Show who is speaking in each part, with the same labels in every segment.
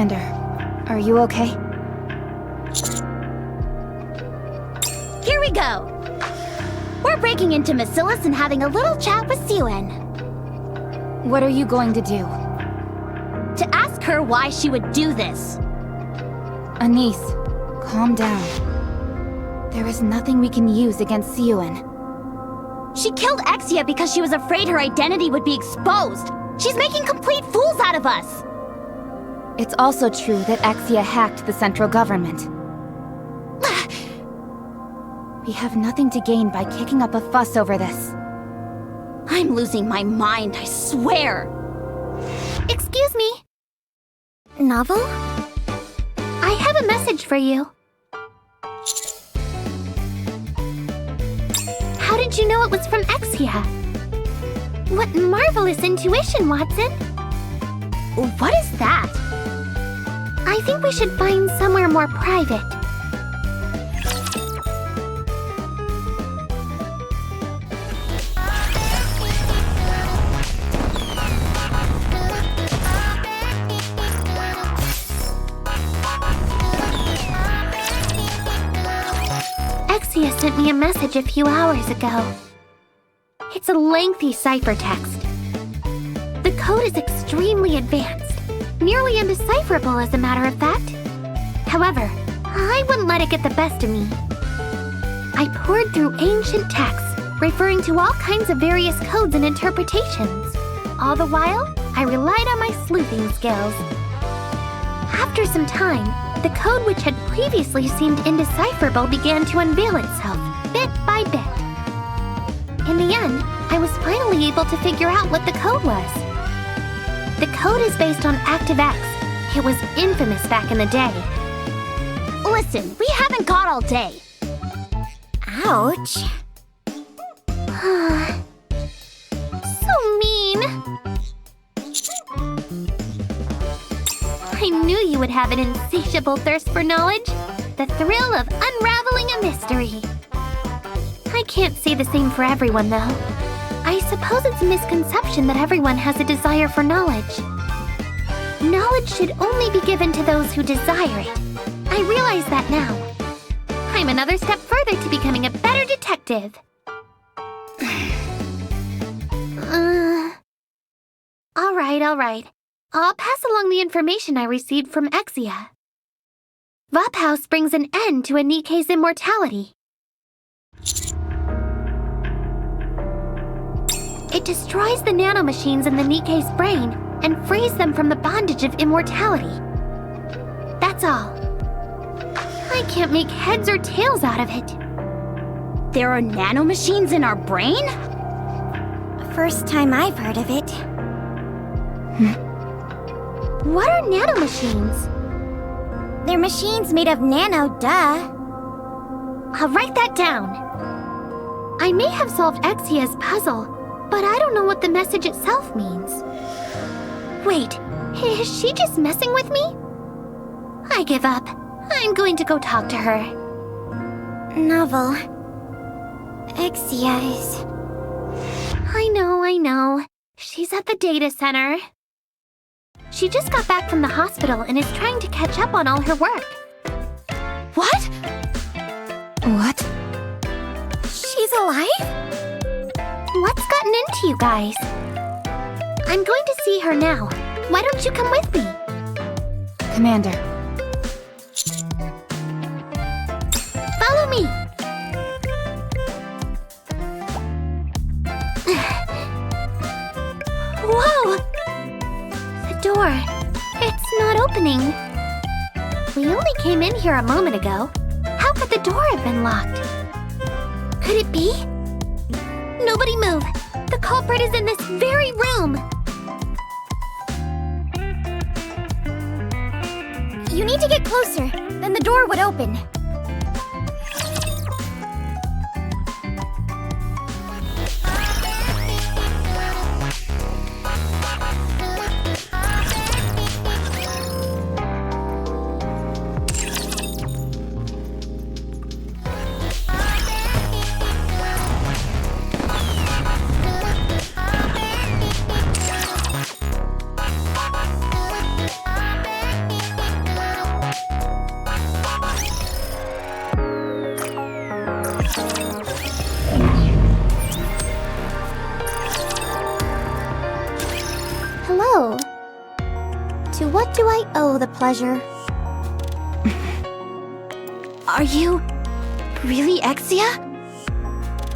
Speaker 1: Commander, are you okay?
Speaker 2: Here we go! We're breaking into Macilis and having a little chat with Siwen.
Speaker 1: What are you going to do?
Speaker 2: To ask her why she would do this.
Speaker 1: Anise, calm down. There is nothing we can use against Siwen.
Speaker 2: She killed Exia because she was afraid her identity would be exposed. She's making complete fools out of us.
Speaker 1: It's also true that Exia hacked the central government. We have nothing to gain by kicking up a fuss over this.
Speaker 2: I'm losing my mind, I swear.
Speaker 3: Excuse me. Novel? I have a message for you. How did you know it was from Exia? What marvelous intuition, Watson!
Speaker 2: What is that?
Speaker 3: I think we should find somewhere more private. Exia sent me a message a few hours ago. It's a lengthy ciphertext. The code is extremely advanced, nearly undecipherable as a matter of fact. However, I wouldn't let it get the best of me. I poured through ancient texts, referring to all kinds of various codes and interpretations. All the while, I relied on my sleuthing skills. After some time, the code which had previously seemed indecipherable began to unveil itself, bit by bit. In the end, I was finally able to figure out what the code was. The code is based on ActiveX. It was infamous back in the day.
Speaker 2: Listen, we haven't got all day.
Speaker 3: Ouch. So mean. I knew you would have an insatiable thirst for knowledge. The thrill of unraveling a mystery. I can't say the same for everyone, though. I suppose it's a misconception that everyone has a desire for knowledge. Knowledge should only be given to those who desire it. I realize that now. I'm another step further to becoming a better detective. All right. I'll pass along the information I received from Exia. Vophouse brings an end to a Nikke's immortality. It destroys the nanomachines in the Nikke's brain and frees them from the bondage of immortality. That's all. I can't make heads or tails out of it.
Speaker 2: There are nanomachines in our brain?
Speaker 3: First time I've heard of it. What are nanomachines? They're machines made of nano, duh. I'll write that down. I may have solved Exia's puzzle, but I don't know what the message itself means. Wait, is she just messing with me? I give up. I'm going to go talk to her. Novel. Exia is... I know. She's at the data center. She just got back from the hospital and is trying to catch up on all her work.
Speaker 2: What?
Speaker 1: What?
Speaker 3: She's alive? What's gotten into you guys? I'm going to see her now. Why don't you come with me?
Speaker 1: Commander.
Speaker 3: Follow me. Whoa! The door. It's not opening. We only came in here a moment ago. How could the door have been locked? Could it be? Nobody move. The culprit is in this very room. You need to get closer. Then the door would open.
Speaker 2: know the pleasure. Are you really Exia?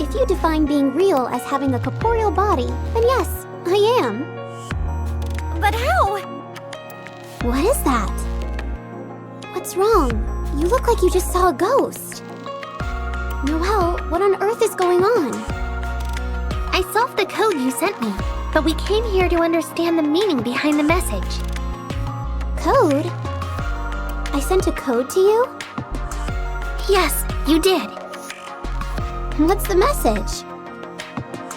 Speaker 2: If you define being real as having a corporeal body, then yes, I am. But how? What is that? What's wrong? You look like you just saw a ghost. Noelle, what on earth is going on?
Speaker 3: I solved the code you sent me, but we came here to understand the meaning behind the message.
Speaker 2: Code? I sent a code to you?
Speaker 3: Yes, you did.
Speaker 2: What's the message?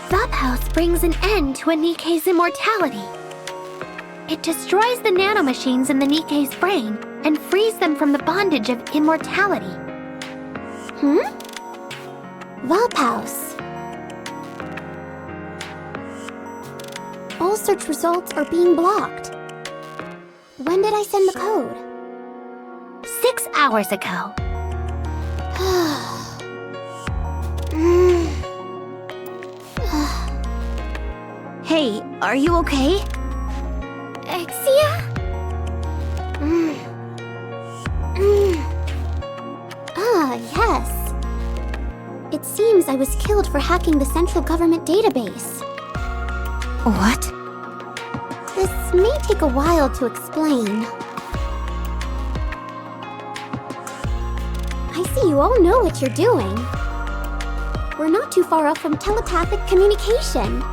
Speaker 3: Valphouse brings an end to a Nikke's immortality. It destroys the nanomachines in the Nikke's brain and frees them from the bondage of immortality.
Speaker 2: Valphouse. All search results are being blocked. When did I send the code?
Speaker 3: 6 hours ago.
Speaker 2: Hey, are you okay? Exia? Ah, yes. It seems I was killed for hacking the central government database.
Speaker 1: What?
Speaker 2: This may take a while to explain. I see you all know what you're doing. We're not too far off from telepathic communication.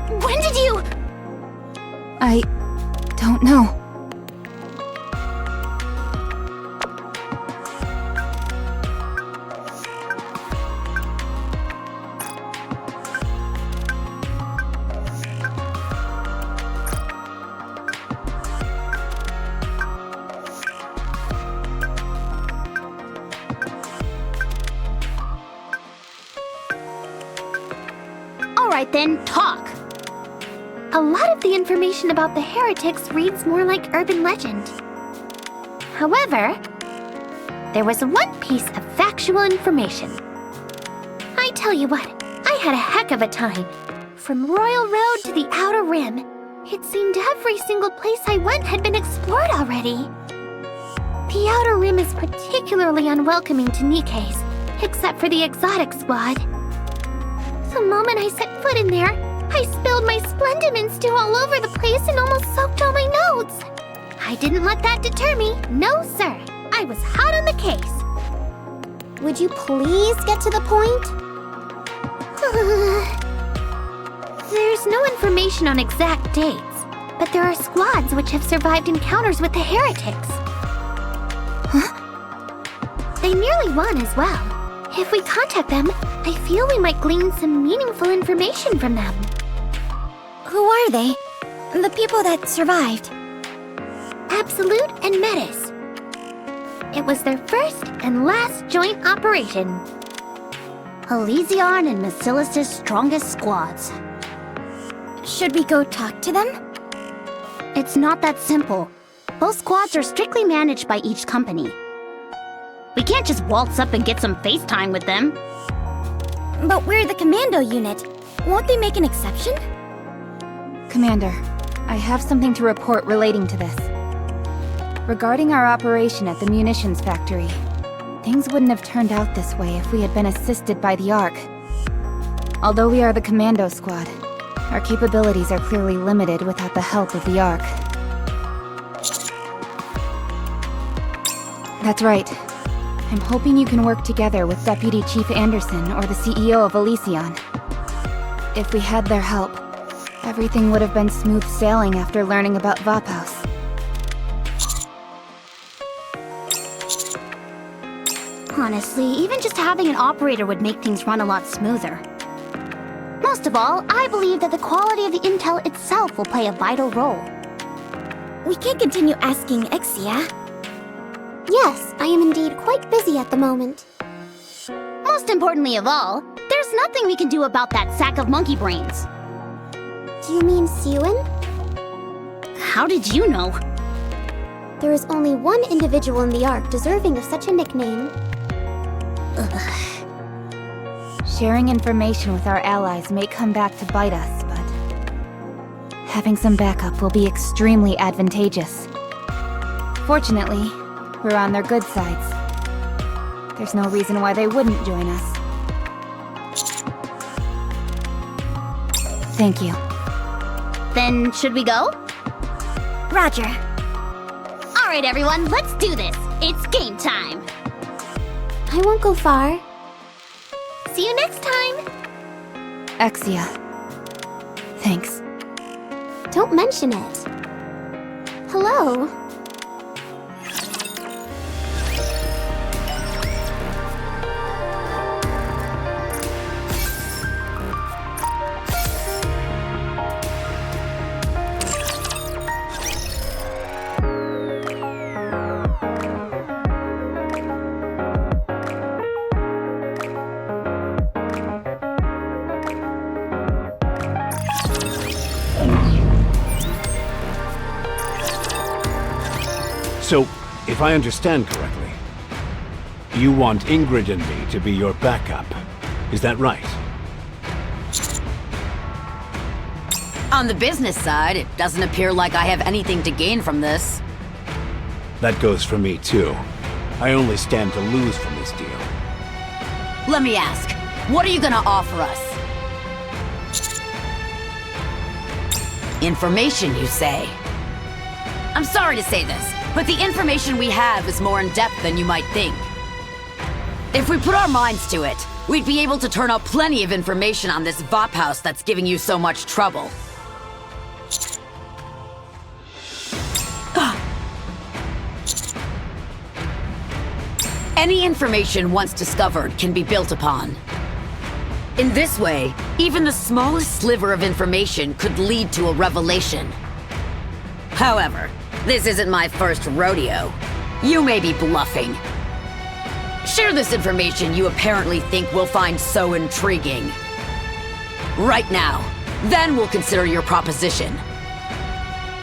Speaker 2: When did you...
Speaker 1: I don't know.
Speaker 2: All right then, talk.
Speaker 3: A lot of the information about the heretics reads more like urban legend. However, there was one piece of factual information. I tell you what, I had a heck of a time. From Royal Road to the Outer Rim, it seemed every single place I went had been explored already. The Outer Rim is particularly unwelcoming to Nikke's, except for the exotic squad. The moment I set foot in there, I spilled my Splendiments stew all over the place and almost soaked all my notes. I didn't let that deter me. No, sir. I was hot on the case.
Speaker 2: Would you please get to the point?
Speaker 3: There's no information on exact dates, but there are squads which have survived encounters with the heretics. Huh? They nearly won as well. If we contact them, I feel we might glean some meaningful information from them.
Speaker 2: Who are they? The people that survived.
Speaker 3: Absolute and Metis. It was their first and last joint operation. Elysion and Basilis's strongest squads.
Speaker 2: Should we go talk to them?
Speaker 3: It's not that simple. Both squads are strictly managed by each company. We can't just waltz up and get some FaceTime with them.
Speaker 2: But we're the commando unit. Won't they make an exception?
Speaker 1: Commander, I have something to report relating to this. Regarding our operation at the munitions factory, things wouldn't have turned out this way if we had been assisted by the Ark. Although we are the commando squad, our capabilities are clearly limited without the help of the Ark. That's right. I'm hoping you can work together with Deputy Chief Anderson or the CEO of Elysion. If we had their help, everything would have been smooth sailing after learning about Vaphaus.
Speaker 3: Honestly, even just having an operator would make things run a lot smoother. Most of all, I believe that the quality of the intel itself will play a vital role.
Speaker 2: We can't continue asking Exia. Yes, I am indeed quite busy at the moment.
Speaker 3: Most importantly of all, there's nothing we can do about that sack of monkey brains.
Speaker 2: Do you mean Siwin?
Speaker 3: How did you know?
Speaker 2: There is only one individual in the Ark deserving of such a nickname.
Speaker 1: Sharing information with our allies may come back to bite us, but having some backup will be extremely advantageous. Fortunately, we're on their good sides. There's no reason why they wouldn't join us. Thank you.
Speaker 3: Then should we go?
Speaker 2: Roger.
Speaker 3: All right, everyone, let's do this. It's game time.
Speaker 2: I won't go far.
Speaker 3: See you next time.
Speaker 1: Exia. Thanks.
Speaker 2: Don't mention it. Hello.
Speaker 4: So, if I understand correctly, you want Ingrid and me to be your backup. Is that right?
Speaker 5: On the business side, it doesn't appear like I have anything to gain from this.
Speaker 4: That goes for me too. I only stand to lose from this deal.
Speaker 5: Let me ask, what are you gonna offer us? Information, you say? I'm sorry to say this, but the information we have is more in-depth than you might think. If we put our minds to it, we'd be able to turn up plenty of information on this Vaphaus that's giving you so much trouble. Any information once discovered can be built upon. In this way, even the smallest sliver of information could lead to a revelation. However, this isn't my first rodeo. You may be bluffing. Share this information you apparently think we'll find so intriguing. Right now. Then we'll consider your proposition.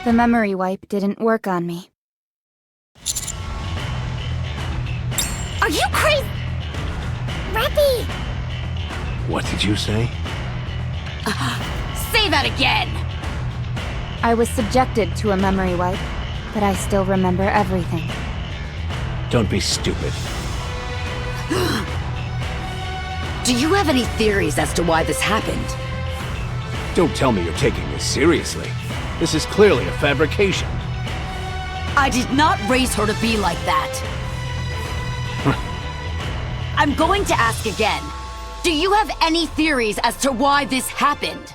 Speaker 1: The memory wipe didn't work on me.
Speaker 3: Are you crazy?
Speaker 2: Rappy!
Speaker 4: What did you say?
Speaker 5: Say that again!
Speaker 1: I was subjected to a memory wipe, but I still remember everything.
Speaker 4: Don't be stupid.
Speaker 5: Do you have any theories as to why this happened?
Speaker 4: Don't tell me you're taking this seriously. This is clearly a fabrication.
Speaker 5: I did not raise her to be like that. I'm going to ask again. Do you have any theories as to why this happened?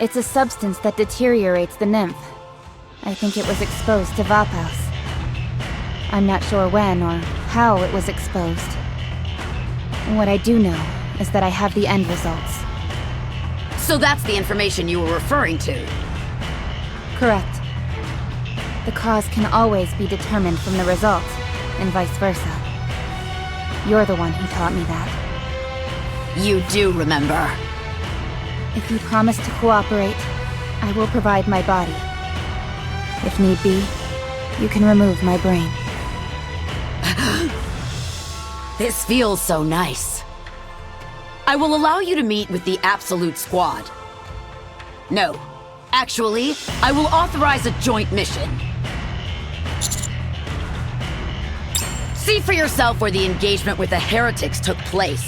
Speaker 1: It's a substance that deteriorates the nymph. I think it was exposed to Vaphaus. I'm not sure when or how it was exposed. What I do know is that I have the end results.
Speaker 5: So that's the information you were referring to.
Speaker 1: Correct. The cause can always be determined from the result, and vice versa. You're the one who taught me that.
Speaker 5: You do remember.
Speaker 1: If you promise to cooperate, I will provide my body. If need be, you can remove my brain.
Speaker 5: This feels so nice. I will allow you to meet with the Absolute Squad. No, actually, I will authorize a joint mission. See for yourself where the engagement with the heretics took place.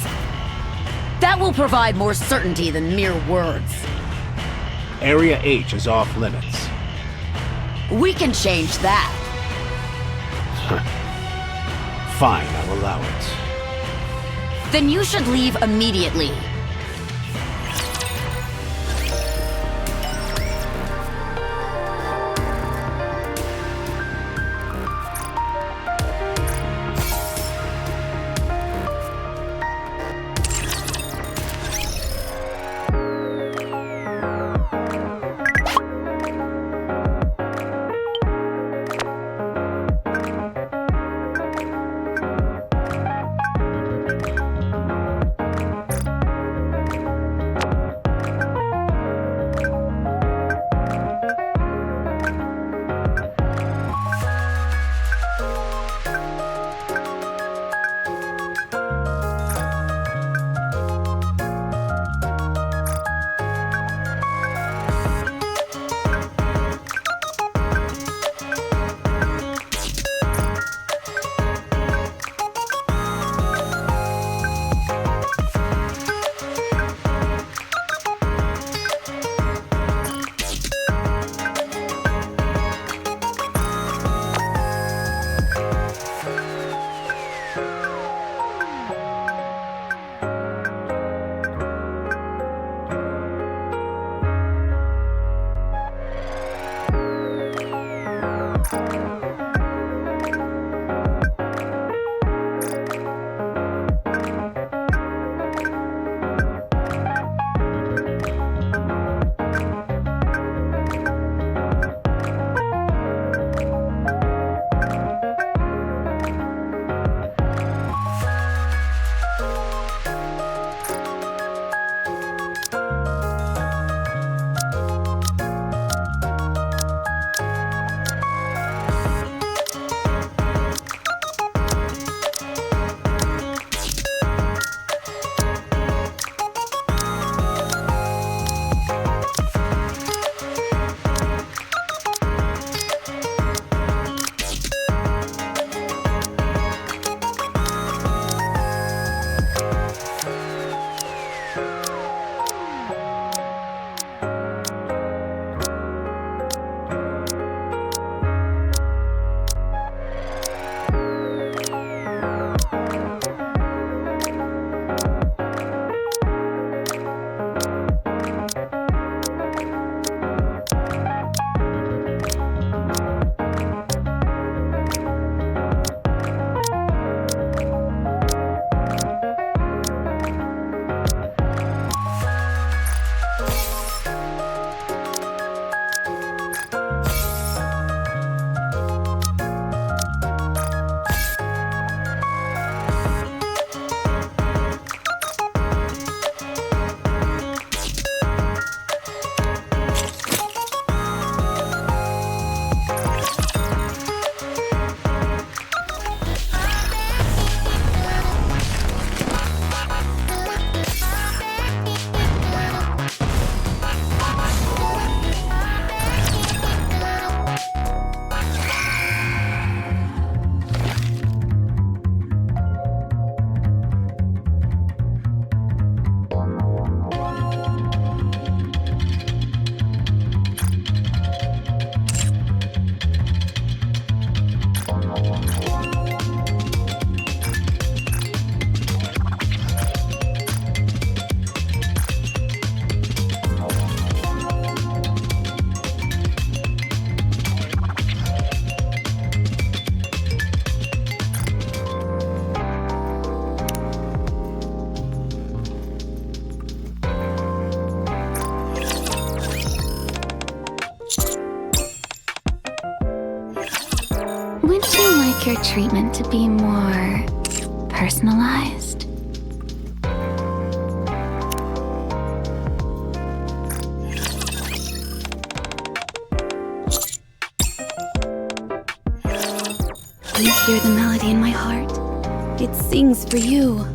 Speaker 5: That will provide more certainty than mere words.
Speaker 4: Area H is off limits.
Speaker 5: We can change that.
Speaker 4: Fine, I'll allow it.
Speaker 5: Then you should leave immediately.
Speaker 1: like your treatment to be more personalized? You hear the melody in my heart? It sings for you.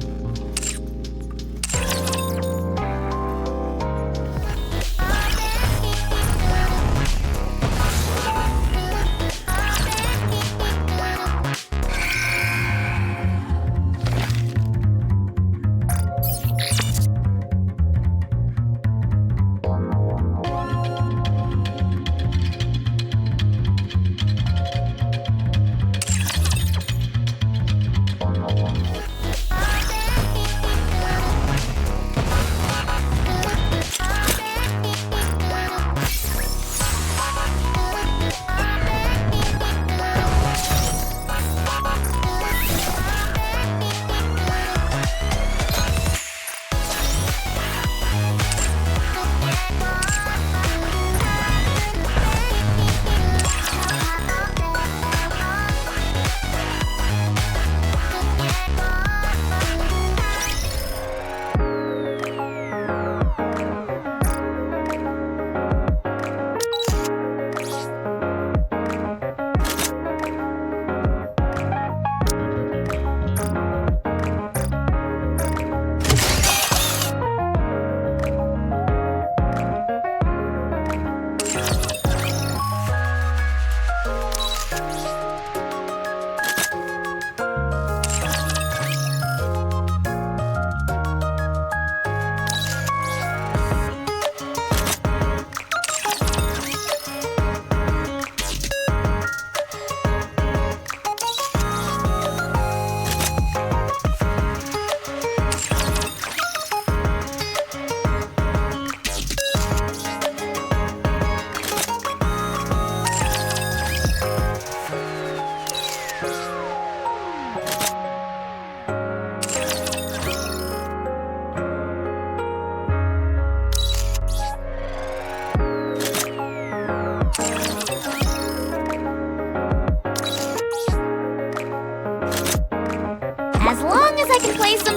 Speaker 2: As long as I can play some...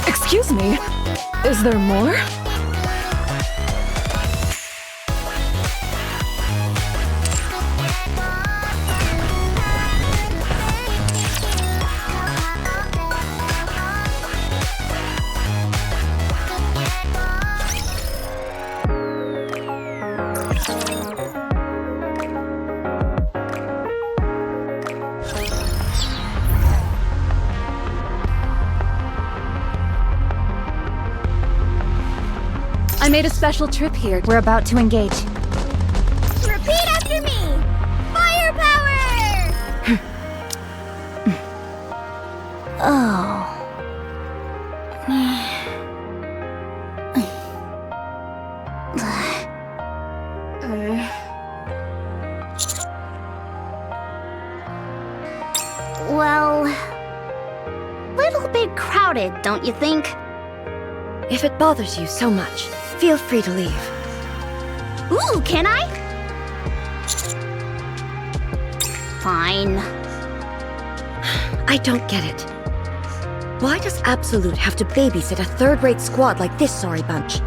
Speaker 6: Excuse me, is there more? I made a special trip here.
Speaker 1: We're about to engage.
Speaker 2: Repeat after me! Firepower!
Speaker 1: Oh.
Speaker 2: Well... little bit crowded, don't you think?
Speaker 7: If it bothers you so much, feel free to leave.
Speaker 2: Ooh, can I? Fine.
Speaker 7: I don't get it. Why does Absolute have to babysit a third-rate squad like this sorry bunch?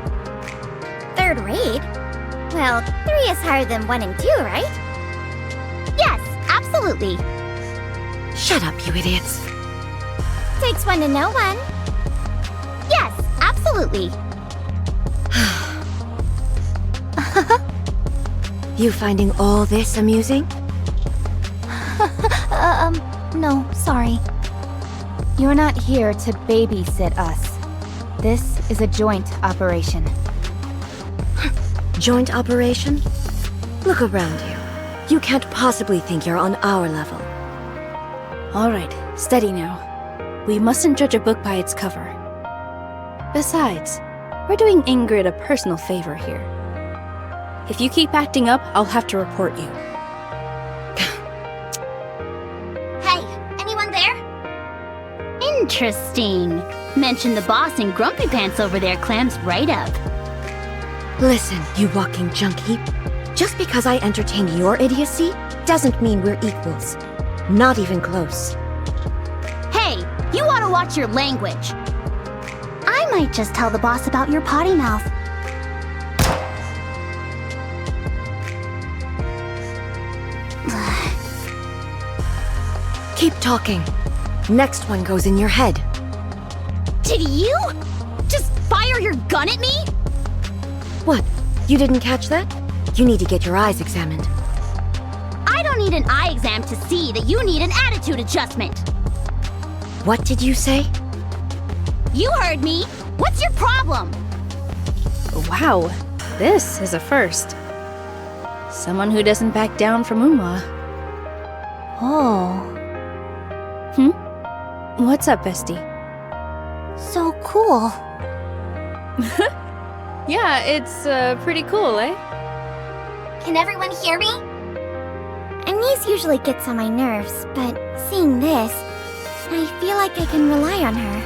Speaker 2: Third rate? Well, 3 is higher than 1 and 2, right? Yes, absolutely.
Speaker 7: Shut up, you idiots.
Speaker 2: Takes 1 to know 1. Yes, absolutely.
Speaker 7: You finding all this amusing?
Speaker 1: No, sorry. You're not here to babysit us. This is a joint operation.
Speaker 7: Joint operation? Look around you. You can't possibly think you're on our level.
Speaker 8: Alright, steady now. We mustn't judge a book by its cover. Besides, we're doing Ingrid a personal favor here. If you keep acting up, I'll have to report you.
Speaker 2: Hey, anyone there?
Speaker 3: Interesting. Mention the boss and Grumpy Pants over there clams right up.
Speaker 7: Listen, you walking junk heap. Just because I entertain your idiocy doesn't mean we're equals. Not even close.
Speaker 3: Hey, you ought to watch your language. I might just tell the boss about your potty mouth.
Speaker 7: Keep talking. Next one goes in your head.
Speaker 3: Did you just fire your gun at me?
Speaker 7: What? You didn't catch that? You need to get your eyes examined.
Speaker 3: I don't need an eye exam to see that you need an attitude adjustment.
Speaker 7: What did you say?
Speaker 3: You heard me. What's your problem?
Speaker 8: Wow, this is a first. Someone who doesn't back down from Umla.
Speaker 3: Oh,
Speaker 8: What's up, bestie?
Speaker 3: so cool.
Speaker 8: Yeah, it's pretty cool, eh?
Speaker 2: Can everyone hear me? Anise usually gets on my nerves, but seeing this, I feel like I can rely on her.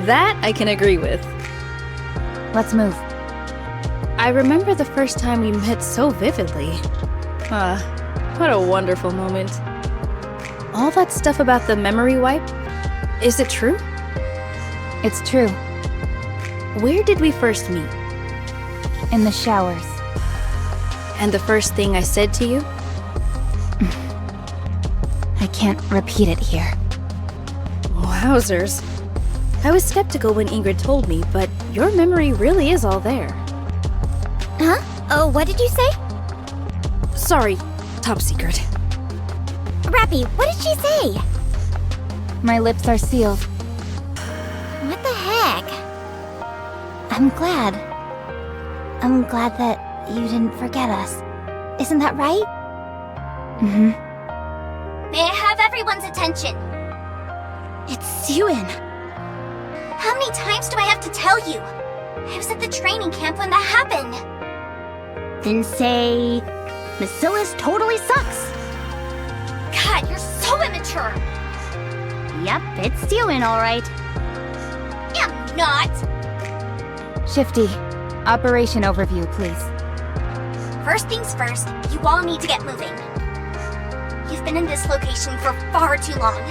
Speaker 8: That I can agree with.
Speaker 1: Let's move.
Speaker 8: I remember the first time we met so vividly. What a wonderful moment. All that stuff about the memory wipe, is it true?
Speaker 1: It's true.
Speaker 8: Where did we first meet?
Speaker 1: In the showers.
Speaker 8: And the first thing I said to you?
Speaker 1: I can't repeat it here.
Speaker 8: Wowzers. I was skeptical when Ingrid told me, but your memory really is all there.
Speaker 2: Huh? Oh, what did you say?
Speaker 8: Sorry, top secret.
Speaker 2: Rappy, what did she say?
Speaker 1: My lips are sealed.
Speaker 2: What the heck?
Speaker 1: I'm glad.
Speaker 2: I'm glad that you didn't forget us. Isn't that right?
Speaker 1: Mm-hmm.
Speaker 2: May I have everyone's attention?
Speaker 3: It's Sewin.
Speaker 2: How many times do I have to tell you? I was at the training camp when that happened.
Speaker 3: Then say, Bacillus totally sucks.
Speaker 2: God, you're so immature.
Speaker 3: Yep, it's Sewin, all right.
Speaker 2: I'm not.
Speaker 1: Shifty, operation overview, please.
Speaker 2: First things first, you all need to get moving. You've been in this location for far too long.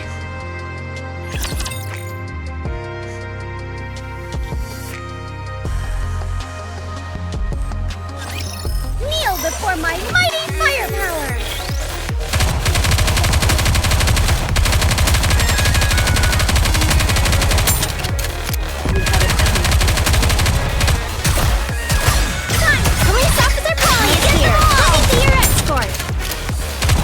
Speaker 2: Kneel before my mighty firepower! Police officer Polly is here! Let me be your escort!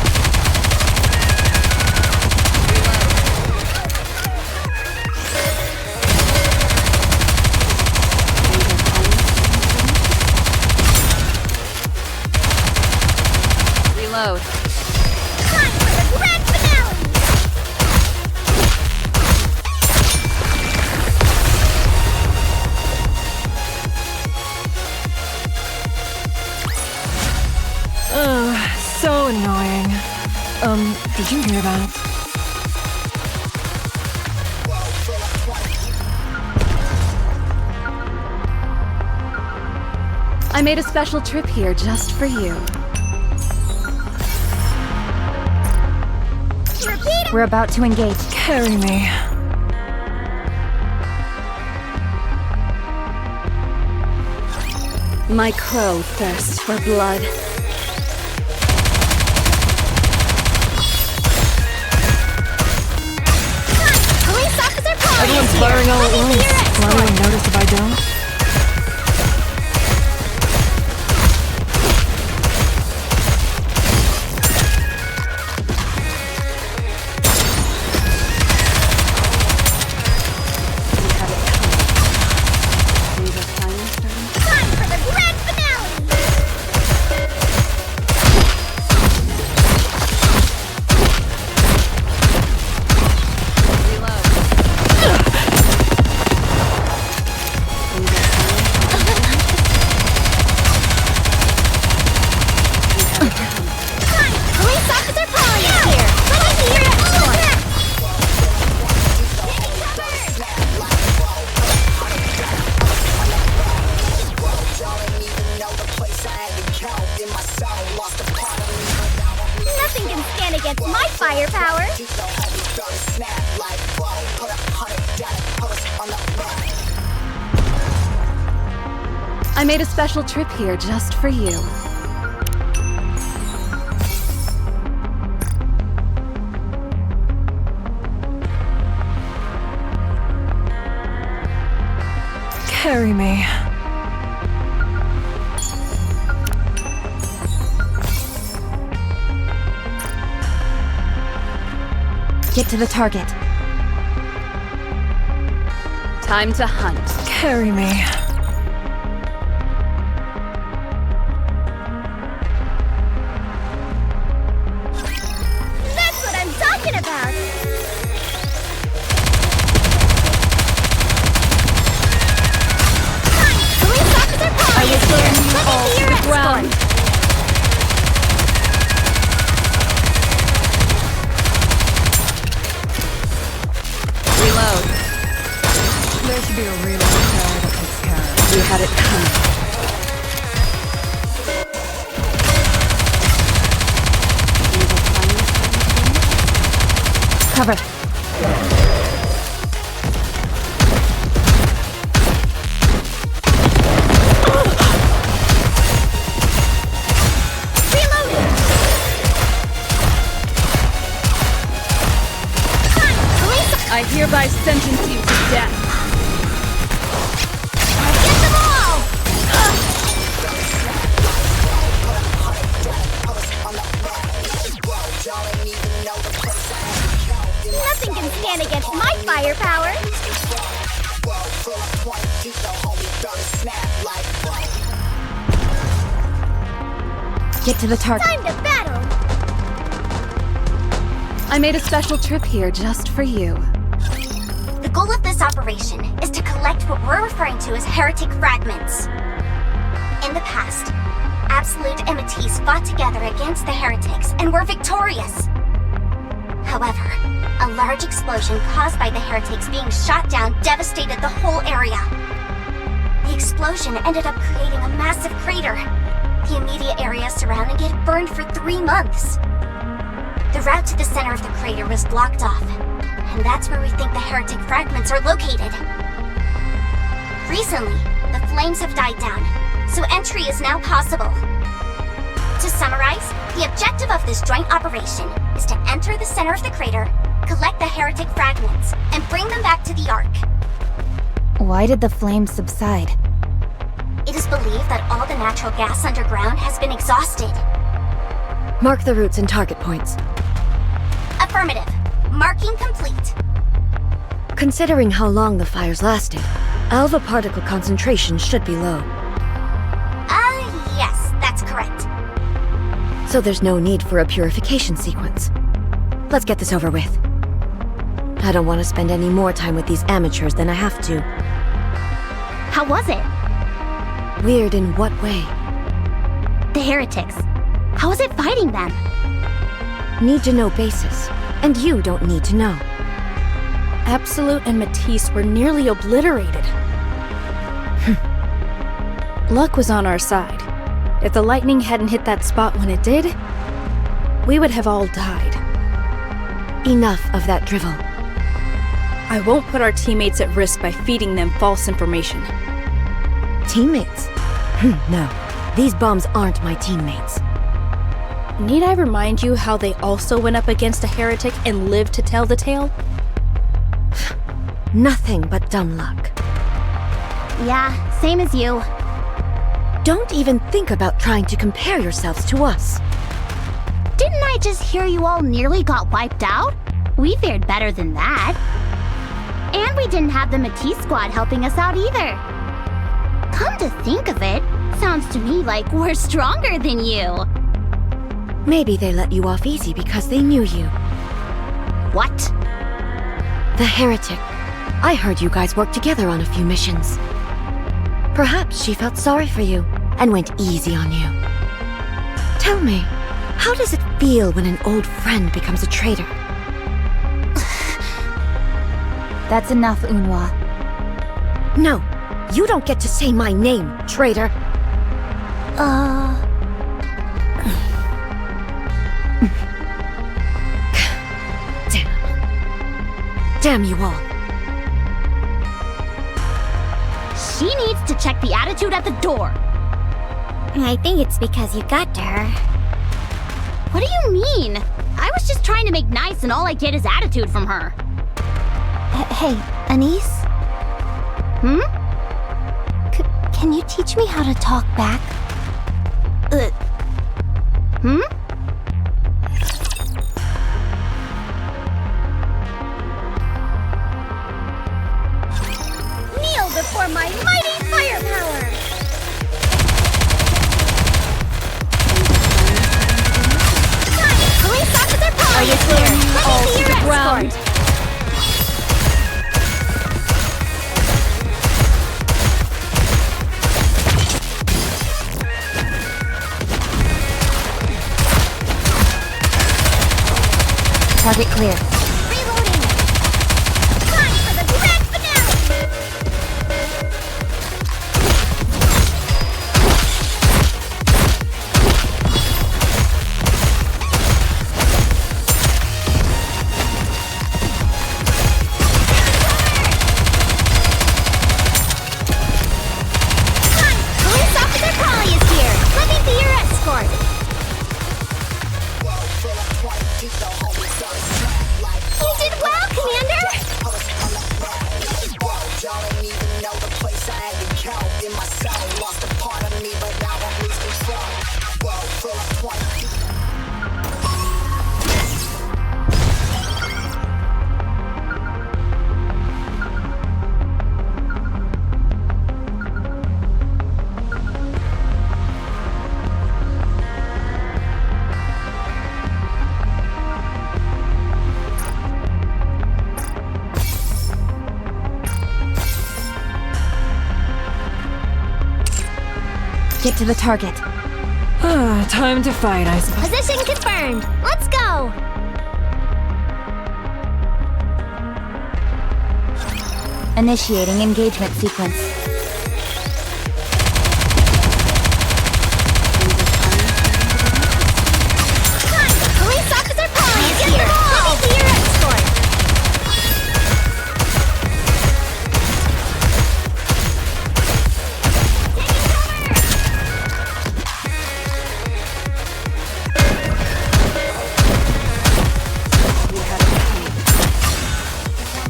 Speaker 8: Reload.
Speaker 2: Time for the grand finale!
Speaker 6: So annoying. Did you hear that? I made a special trip here just for you.
Speaker 1: We're about to engage.
Speaker 6: Carry me. My crow thirsts for blood.
Speaker 2: Police officer Polly
Speaker 6: Everyone's
Speaker 2: is here!
Speaker 6: firing all at
Speaker 2: Let me be
Speaker 6: once.
Speaker 2: your
Speaker 6: Will
Speaker 2: escort!
Speaker 6: anyone notice if I don't?
Speaker 2: Time for the grand finale! stand against my firepower.
Speaker 6: I made a special trip here just for you. Carry me.
Speaker 1: Get to the target.
Speaker 6: Time to hunt. Carry me.
Speaker 2: That's what I'm talking about. Police officer Polly is here. Let me see your
Speaker 6: ground.
Speaker 2: escort.
Speaker 6: Reload. There should be a reload tower that takes care of it. You had it coming.
Speaker 1: Cover.
Speaker 6: I hereby sentence you to death.
Speaker 2: Get them all! Nothing can stand against my firepower.
Speaker 1: Get to the target.
Speaker 2: Time to battle.
Speaker 6: I made a special trip here just for you.
Speaker 2: The goal of this operation is to collect what we're referring to as heretic fragments. In the past, Absolute and Matisse fought together against the heretics and were victorious. However, a large explosion caused by the heretics being shot down devastated the whole area. The explosion ended up creating a massive crater. The immediate area surrounding it burned for 3 months. The route to the center of the crater was blocked off, and that's where we think the heretic fragments are located. Recently, the flames have died down, so entry is now possible. To summarize, the objective of this joint operation is to enter the center of the crater, collect the heretic fragments, and bring them back to the Ark.
Speaker 1: Why did the flames subside?
Speaker 2: It is believed that all the natural gas underground has been exhausted.
Speaker 7: Mark the routes and target points.
Speaker 2: Affirmative. Marking complete.
Speaker 7: Considering how long the fires lasted, alpha particle concentration should be low.
Speaker 2: Yes, that's correct.
Speaker 7: So there's no need for a purification sequence. Let's get this over with. I don't want to spend any more time with these amateurs than I have to.
Speaker 2: How was it?
Speaker 7: Weird in what way?
Speaker 2: The heretics. How was it fighting them?
Speaker 7: Need to know basis. And you don't need to know.
Speaker 8: Absolute and Matisse were nearly obliterated. Luck was on our side. If the lightning hadn't hit that spot when it did, we would have all died.
Speaker 7: Enough of that drivel.
Speaker 8: I won't put our teammates at risk by feeding them false information.
Speaker 7: Teammates? No. These bombs aren't my teammates.
Speaker 8: Need I remind you how they also went up against a heretic and lived to tell the tale?
Speaker 7: Nothing but dumb luck.
Speaker 2: Yeah, same as you.
Speaker 7: Don't even think about trying to compare yourselves to us.
Speaker 2: Didn't I just hear you all nearly got wiped out? We fared better than that. And we didn't have the Matisse squad helping us out either. Come to think of it, sounds to me like we're stronger than you.
Speaker 7: Maybe they let you off easy because they knew you.
Speaker 2: What?
Speaker 7: The heretic. I heard you guys worked together on a few missions. Perhaps she felt sorry for you and went easy on you. Tell me, how does it feel when an old friend becomes a traitor?
Speaker 1: That's enough, Unhwa.
Speaker 7: No, you don't get to say my name, traitor. Damn you all.
Speaker 2: She needs to check the attitude at the door. I think it's because you got to her. What do you mean? I was just trying to make nice and all I get is attitude from her. Hey, Anise? Can you teach me how to talk back? Kneel before my mighty firepower! Police officer Polly is here! Let me be your escort!
Speaker 1: Target clear.
Speaker 2: Reloading! Time for the grand finale! Police officer Polly is here! Let me be your escort! You did well, Commander!
Speaker 1: Get to the target.
Speaker 6: Time to fight, I suppose.
Speaker 2: Position confirmed! Let's go!
Speaker 1: Initiating engagement sequence.
Speaker 2: Police officer Polly is here! Let me be your escort!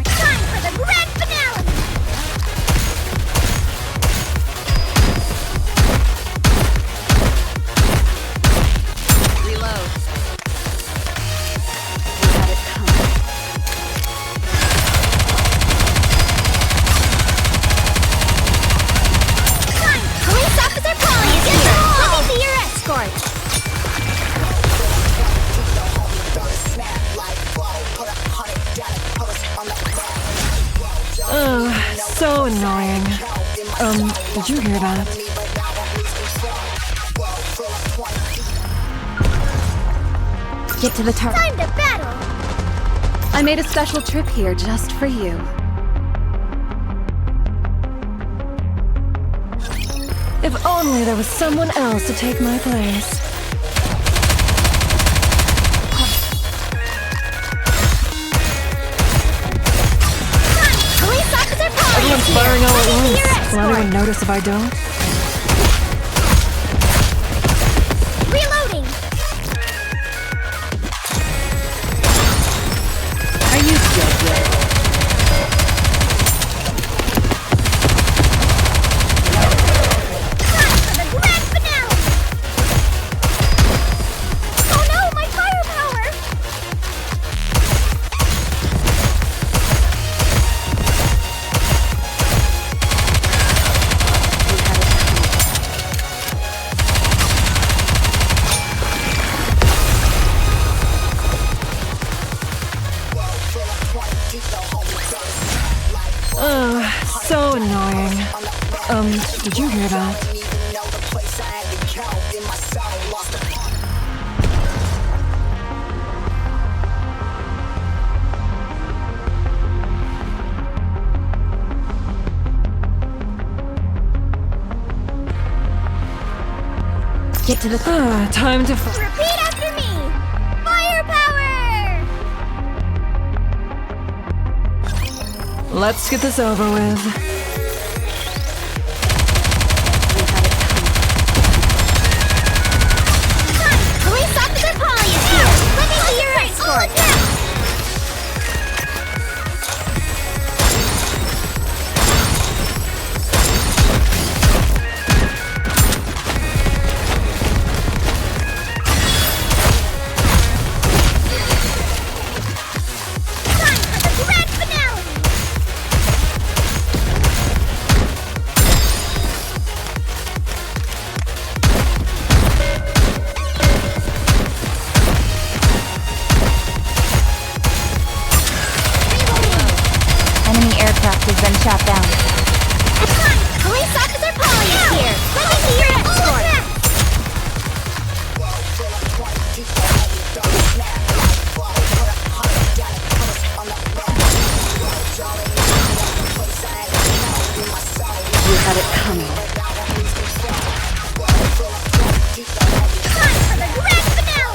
Speaker 2: Time for the grand finale!
Speaker 5: Reload.
Speaker 2: Police officer Polly is here! Let me be your escort!
Speaker 6: So annoying. Did you hear that?
Speaker 1: Get to the target.
Speaker 2: Time to battle!
Speaker 6: I made a special trip here just for you. If only there was someone else to take my place.
Speaker 2: Police officer Polly is
Speaker 6: Everyone's
Speaker 2: here!
Speaker 6: firing all at
Speaker 2: Let me be your
Speaker 6: once. Will anyone
Speaker 2: escort!
Speaker 6: notice if I don't?
Speaker 2: Reloading!
Speaker 6: Are you dead yet?
Speaker 2: Time for the grand finale! Oh no, my firepower!
Speaker 6: So annoying. Did you hear that?
Speaker 1: Get to the
Speaker 6: Time to
Speaker 2: Repeat after me! Firepower!
Speaker 6: Let's get this over with.
Speaker 2: Police Officer Polly is here! Let me see your escort!
Speaker 1: Aircraft has been shot down.
Speaker 2: Police Officer Polly is here! Let me see your escort!
Speaker 6: You had it coming.
Speaker 2: Time for the grand finale!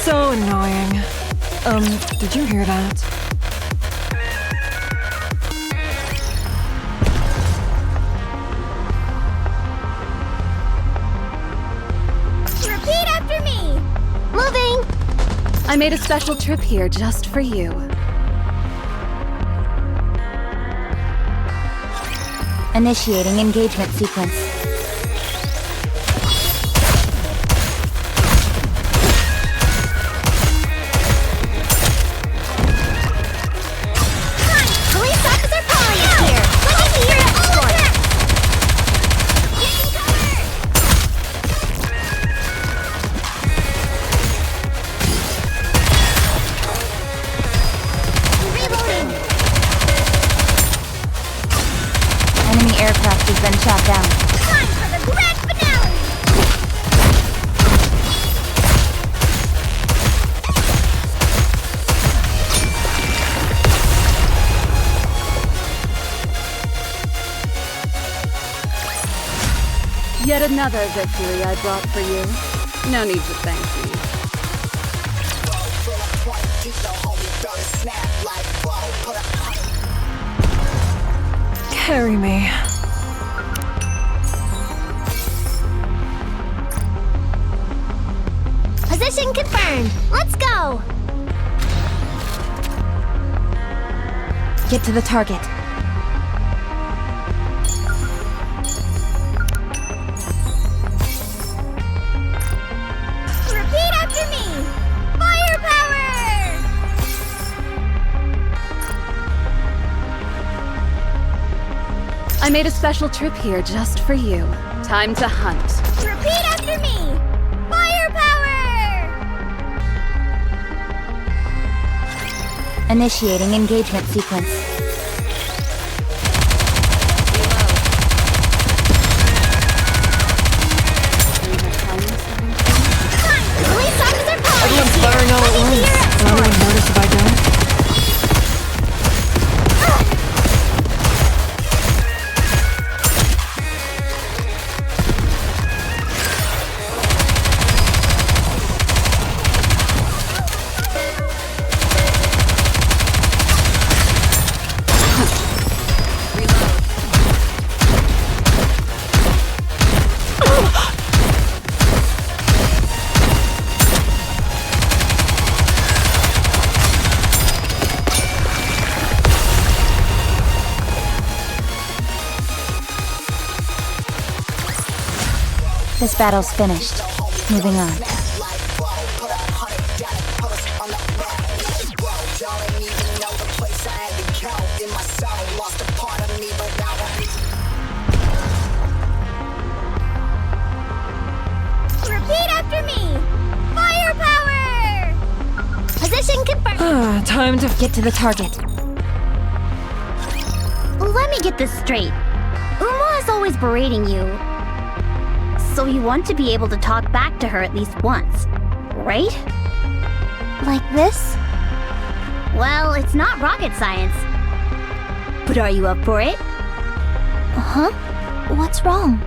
Speaker 6: So annoying. Did you hear that?
Speaker 2: Repeat after me! Moving!
Speaker 8: I made a special trip here just for you.
Speaker 1: Initiating engagement sequence.
Speaker 2: Police Officer Polly is here! Let me see your escort! Reloading!
Speaker 1: Enemy aircraft has been shot down.
Speaker 2: Time for the grand finale!
Speaker 8: Yet another victory I brought for you. No need to thank me.
Speaker 6: Carry me.
Speaker 2: Position confirmed! Let's go!
Speaker 1: Get to the target.
Speaker 2: Repeat after me! Firepower!
Speaker 8: I made a special trip here just for you. Time to hunt.
Speaker 2: Repeat after me! Firepower!
Speaker 1: Initiating engagement sequence.
Speaker 2: Police Officer Polly is
Speaker 6: Everyone's
Speaker 2: here!
Speaker 6: firing all
Speaker 2: Let
Speaker 6: at
Speaker 2: me see your
Speaker 6: once. Will
Speaker 2: escort!
Speaker 6: anyone notice if I don't?
Speaker 1: This battle's finished. Moving on.
Speaker 2: Repeat after me! Firepower! Position confirmed!
Speaker 6: Time to
Speaker 1: Get to the target.
Speaker 2: Let me get this straight. Uma is always berating you. So you want to be able to talk back to her at least once, right? Like this? Well, it's not rocket science. But are you up for it? Huh? What's wrong?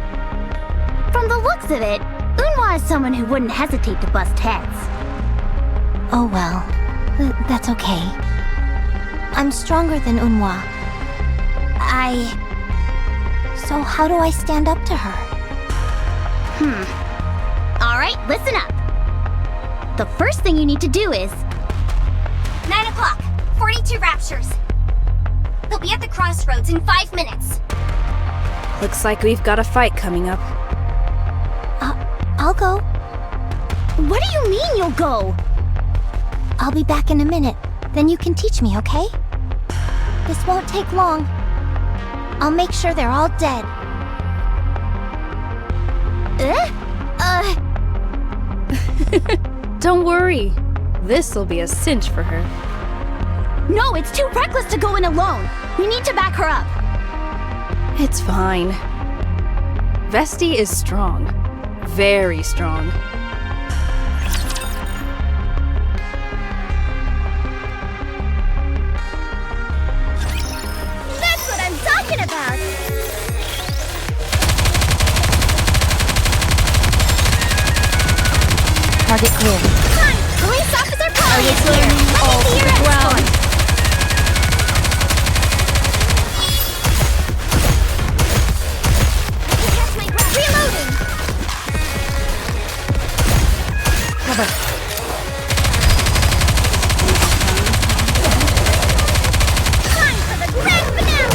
Speaker 2: From the looks of it, Unhwa is someone who wouldn't hesitate to bust heads. Oh well, that's okay. I'm stronger than Unhwa. So how do I stand up to her? Alright, listen up. The first thing you need to do is... 9 o'clock, 42 Raptures. They'll be at the crossroads in 5 minutes.
Speaker 8: Looks like we've got a fight coming up.
Speaker 2: I'll go. What do you mean you'll go? I'll be back in a minute. Then you can teach me, okay? This won't take long. I'll make sure they're all dead.
Speaker 8: Don't worry. This'll be a cinch for her.
Speaker 2: No, it's too reckless to go in alone. We need to back her up.
Speaker 8: It's fine. Vesti is strong. Very strong.
Speaker 2: That's what I'm talking about!
Speaker 1: Target clear.
Speaker 2: Come on! Police officer Polly is here! Let me see your escort! Catch my breath! Reloading!
Speaker 1: Cover.
Speaker 2: Time for the grand finale!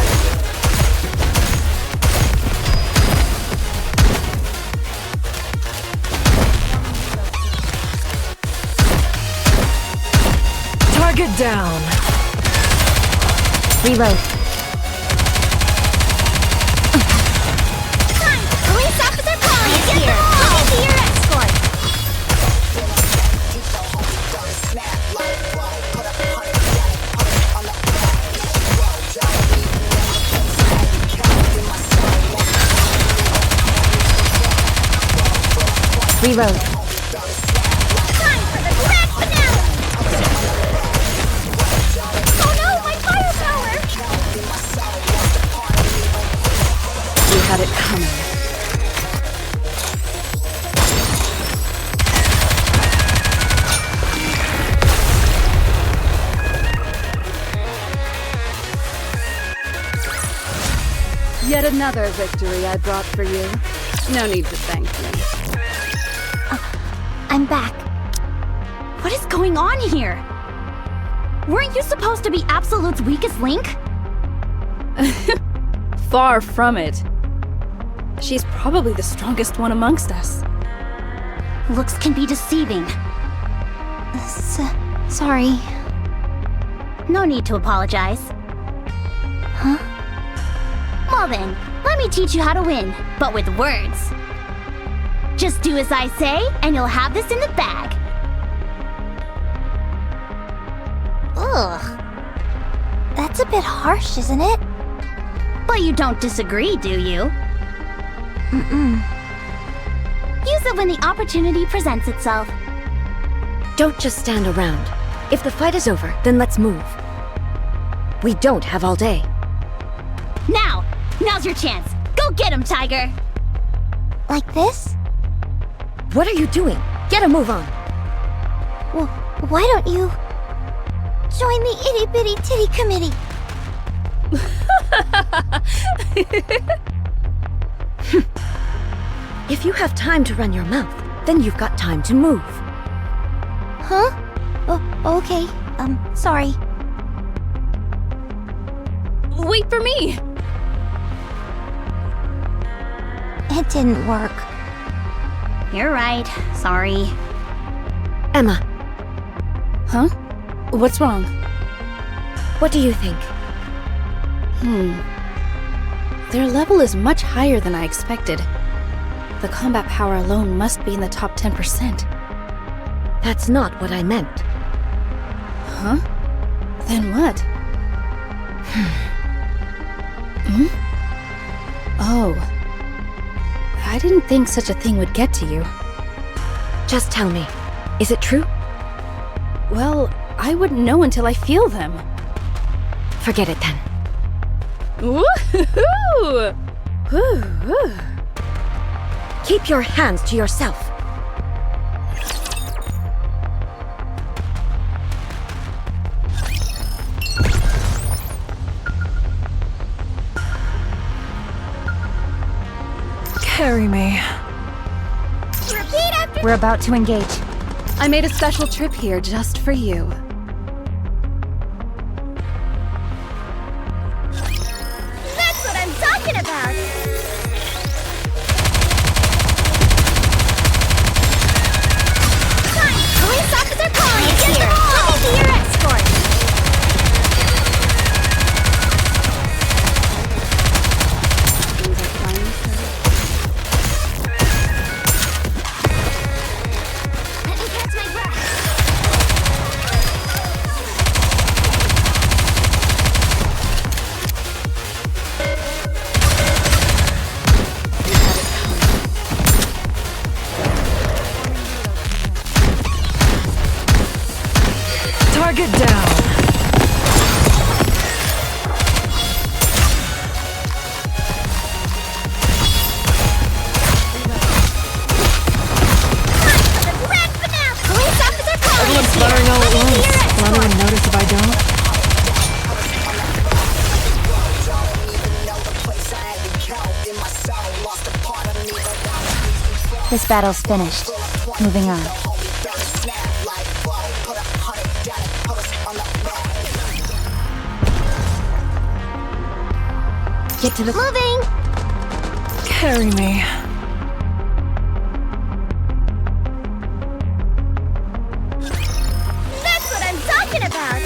Speaker 6: Target down.
Speaker 1: Reload.
Speaker 2: Time! Police officer Polly is here! Let me see your escort!
Speaker 1: Reload.
Speaker 2: Time for the grand finale! Oh no, my firepower!
Speaker 8: We had it coming.
Speaker 6: Yet another victory I brought for you. No need to thank me.
Speaker 2: I'm back. What is going on here? Weren't you supposed to be Absolute's weakest link?
Speaker 8: Far from it. She's probably the strongest one amongst us.
Speaker 2: Looks can be deceiving. Sorry. No need to apologize. Huh? Well then, let me teach you how to win, but with words. Just do as I say, and you'll have this in the bag. Ugh. That's a bit harsh, isn't it? But you don't disagree, do you? Mm-mm. Use it when the opportunity presents itself.
Speaker 7: Don't just stand around. If the fight is over, then let's move. We don't have all day.
Speaker 2: Now's your chance. Go get him, Tiger! Like this?
Speaker 7: What are you doing? Get a move on.
Speaker 2: Well, why don't you join the itty bitty titty committee?
Speaker 7: If you have time to run your mouth, then you've got time to move.
Speaker 2: Huh? Oh, okay. Sorry.
Speaker 8: Wait for me!
Speaker 2: It didn't work. You're right. Sorry.
Speaker 7: Emma,
Speaker 8: Huh? What's wrong?
Speaker 7: what do you think?
Speaker 8: Their level is much higher than I expected. The combat power alone must be in the top 10%.
Speaker 7: That's not what I meant.
Speaker 8: Huh? Then what? Oh. I didn't think such a thing would get to you.
Speaker 7: Just tell me, is it true?
Speaker 8: Well, I wouldn't know until I feel them.
Speaker 7: Forget it then.
Speaker 8: Woohoo! Woo-hoo.
Speaker 7: Keep your hands to yourself.
Speaker 6: Carry me.
Speaker 2: Repeat after.
Speaker 1: We're about to engage.
Speaker 6: I made a special trip here just for you.
Speaker 2: That's what I'm talking about. Police officer calling is here. Let me be your escort. Let me catch my breath.
Speaker 6: Target down.
Speaker 2: Police officer calling
Speaker 6: Everyone's
Speaker 2: is here.
Speaker 6: firing all at
Speaker 2: Let me be
Speaker 6: once.
Speaker 2: your
Speaker 6: Will
Speaker 2: escort.
Speaker 6: anyone notice if I don't?
Speaker 1: This battle's finished. Moving on. Get to the...
Speaker 2: Moving.
Speaker 6: Carry me.
Speaker 2: That's what I'm talking about.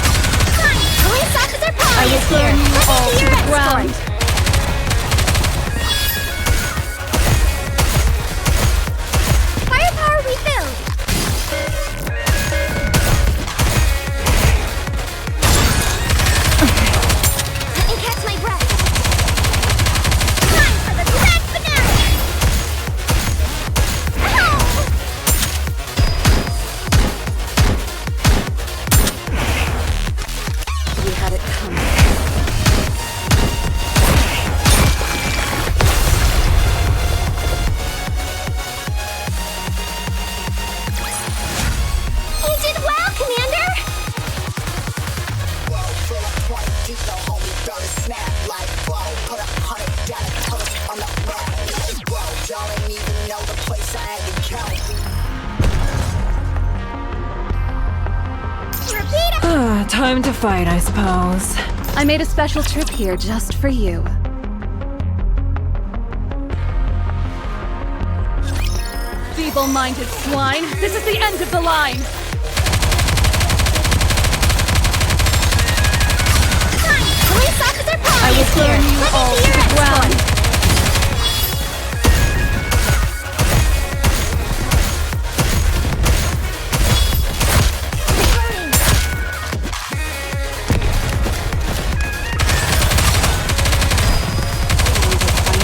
Speaker 2: Police officer calling is here. Let me be your escort. Firepower refilled. Let me catch my breath. Time for the grand finale. Ow!
Speaker 6: We had it coming.
Speaker 2: You did well, Commander. Repeat.
Speaker 6: Time to fight, I suppose. I made a special trip here just for you. Feeble-minded swine! This is the end of the line!
Speaker 2: Police officer calling
Speaker 6: I will
Speaker 2: is here.
Speaker 6: burn you
Speaker 2: Let
Speaker 6: all
Speaker 2: me be
Speaker 6: to
Speaker 2: your
Speaker 6: the ground.
Speaker 2: escort.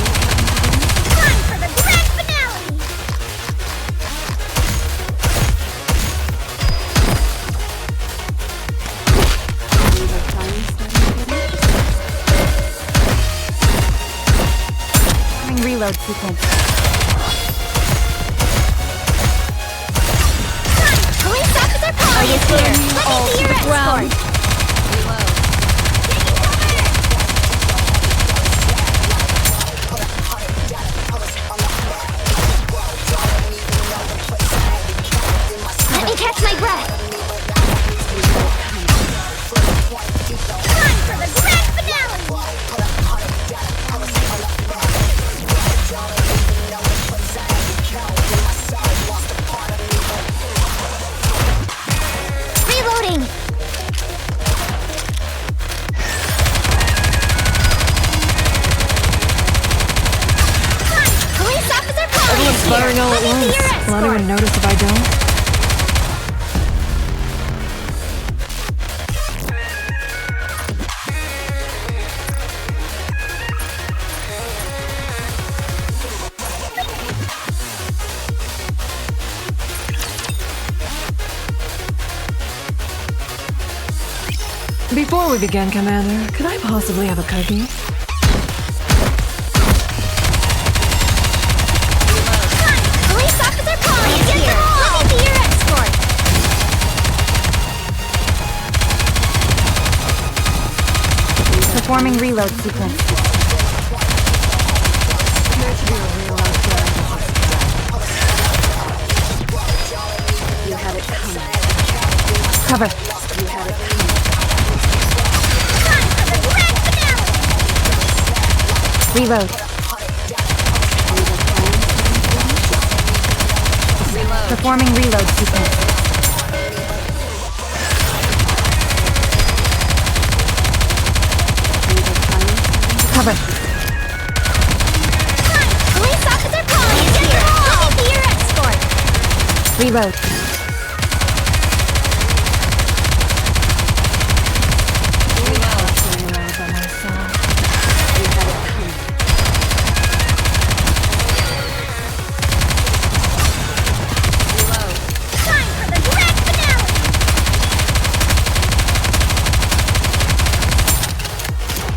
Speaker 2: Time for the grand finale.
Speaker 1: Reload sequence.
Speaker 2: Police officer calling is here. Let me be your escort. Let me catch my breath. Time for the grand finale. Reloading. Police officer calling
Speaker 6: Everyone's
Speaker 2: is here.
Speaker 6: firing all at
Speaker 2: Let me be
Speaker 6: once.
Speaker 2: your
Speaker 6: Will anyone
Speaker 2: escort.
Speaker 6: notice if I don't? Before we begin, Commander, could I possibly have a cookie?
Speaker 2: Police officer Polly is here. Let me be your escort.
Speaker 1: Performing reload sequence.
Speaker 6: You had it coming.
Speaker 1: Cover.
Speaker 6: You had it coming.
Speaker 2: Time for the grand finale.
Speaker 1: Reload. Performing reload sequence. Cover.
Speaker 2: Police officer Polly is here. Let me be your escort.
Speaker 1: Reload.
Speaker 2: Time for the grand finale.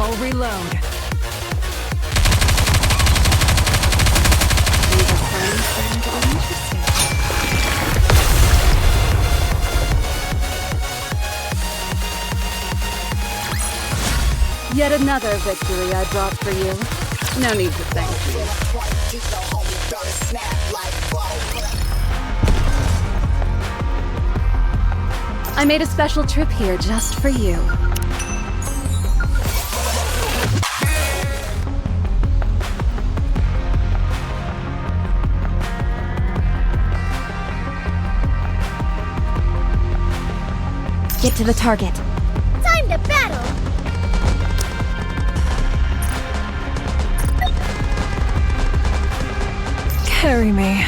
Speaker 6: I'll reload.
Speaker 9: Yet another victory I brought for you. No need to thank me. I made a special trip here just for you.
Speaker 1: Get to the target.
Speaker 2: Time to battle.
Speaker 6: Carry me.